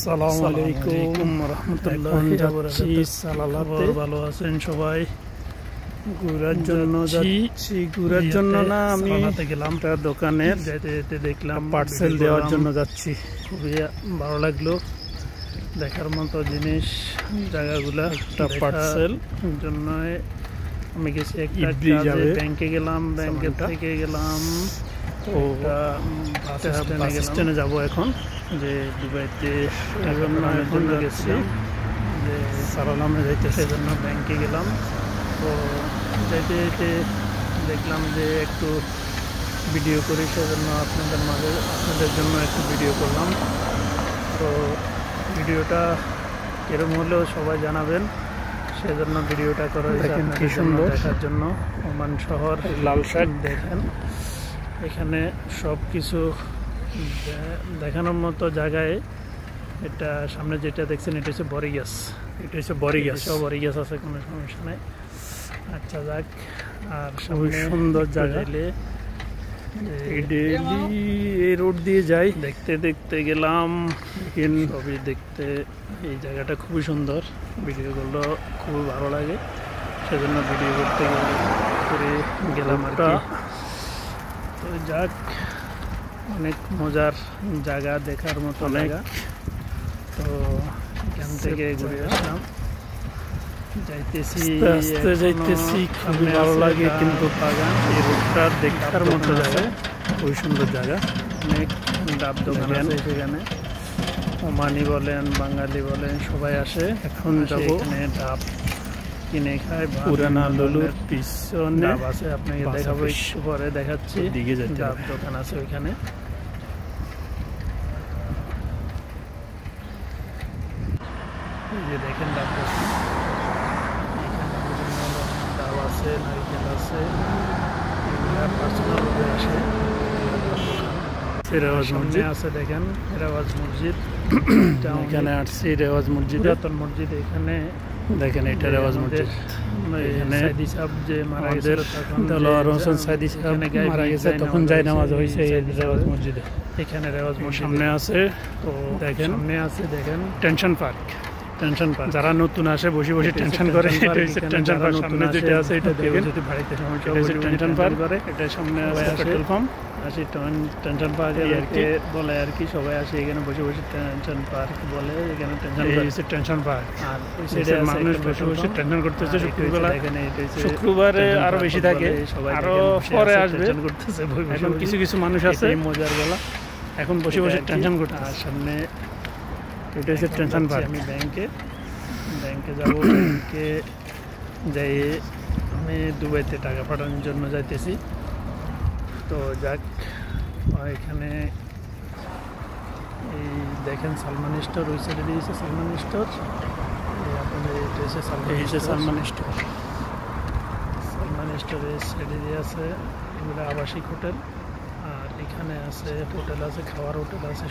আসসালামু আলাইকুম রাহমাতুল্লাহি ওয়া বারাকাতুহু। ভালো আছেন সবাই? ঘোরার জন্য যাচ্ছি, ঘোরার জন্য না, আমি গেলাম একটা দোকানে, যেতে যেতে দেখলাম পার্সেল দেওয়ার জন্য যাচ্ছি। খুবই ভালো লাগলো, দেখার মতো জিনিস জায়গাগুলা। একটা পার্সেল জন্য আমি গেছি, একটা ব্যাংকে গেলাম, ব্যাংকের থেকে গেলাম বাস স্ট্যান্ডে যাবো এখন, যে দুবাইতে জন্য গেছি, যে সালামে যাইতে, সেজন্য ব্যাংকে গেলাম। তো যাইতে যেতে দেখলাম যে একটু ভিডিও করি, সেজন্য আপনাদের জন্য একটু ভিডিও করলাম। তো ভিডিওটা এরকম হলেও সবাই জানাবেন, সেজন্য ভিডিওটা করা হয়েছে কি সুন্দর দেখার জন্য। ওমান শহর, লালশাক দেখেন, এখানে সব কিছু দেখানোর মতো জায়গায়। এটা সামনে যেটা দেখছেন, এটা হচ্ছে বড়ি গাছ, এটা হচ্ছে বড়ি গাছ, সব বড়ি গাছ আছে, কোনো সমস্যা নেই। আচ্ছা যাক, আর সামনে সুন্দর জায়গা, ডেইলি এই রোড দিয়ে যাই, দেখতে দেখতে গেলাম সবই দেখতে। এই জায়গাটা খুবই সুন্দর, ভিডিওগুলো খুবই ভালো লাগে, সেজন্য ভিডিও করতে গেলাম আর কি। তো যাক, অনেক মজার জায়গা, দেখার মতো জায়গা। তো এখান থেকে ঘুরে আসলাম, যাইতেছি, খুবই ভালো লাগে। কিন্তু বাগান, এই রোডটা দেখার মতো জায়গা, খুবই সুন্দর জায়গা। অনেক ডাব দোকান আছে সেখানে, ওমানি বলেন, বাঙালি বলেন, সবাই আসে। এখন যাবো, এখানে ডাব কিনে খায়। পুরানা লুলুর পিছনে ডাব আছে, আপনাকে দেখাবো একটু পরে, দেখাচ্ছি। দিকে যাই, ডাব দোকান আছে ওইখানে। এই যে দেখেন ডাব দোকান, ডাব আছে, নারিকেল আছে, এগুলা পার্সোনাল ভাবে আসে। রেওয়াজ মসজিদ আছে, দেখেন রেওয়াজ মসজিদ, এখানে আসছি। রেওয়াজ মসজিদ, পুরাতন মসজিদ, এখানে দেখেন, এটা রেওয়াজ মসজিদ। এখানে সাইদি সাহেব যে মারা গেছে, দেলোয়ার হোসেন সাইদি সাহেব মারা গেছে, তখন যাই নামাজ হয়েছে রেওয়াজ মসজিদে। এখানে রেওয়াজ মসজিদ সামনে আছে। তো দেখেন, সামনে আছে, দেখেন টেনশন পার্ক। টেনশন পার্ক, যারা নতুন আসে বসে বসে টেনশন করে, টেনশন পার্ক সামনে যেটা আছে, এটা দেখেন, যদি বাড়িতে টেনশন পার্ক করে। এটা সামনে আছে পেট্রোল পাম্প, আসি টেনশন পার্ক আর কি বলে আর কি, সবাই আসে এখানে বসে বসে টেনশন পার্ক বলে। এখানে টেনশন পার্ক, আর ওই সাইডে মানুষ বসে বসে টেনশন করতেছে শুক্রবার। এখানে শুক্রবারে আরো বেশি থাকে, আরো পরে আসবে করতেছে। এখন কিছু কিছু মানুষ আছে মজার বেলা, এখন বসে বসে টেনশন করতে। আর সামনে এটা হচ্ছে টেনশন পার্ক। আমি ব্যাংকে যাবো, ব্যাংকে যাই, আমি দুবাইতে টাকা পাঠানোর জন্য যাইতেছি। তো যাক, এখানে এই দেখেন সালমান স্টোর, ওই সাইডে দিয়েছে সালমান স্টোর। আপনাদের এটা হচ্ছে সালমান স্টোর। সালমান স্টোরের সাইডে দিয়ে আছে এগুলো আবাসিক হোটেল, আর এখানে আছে হোটেল আছে, খাওয়ার হোটেল আছে।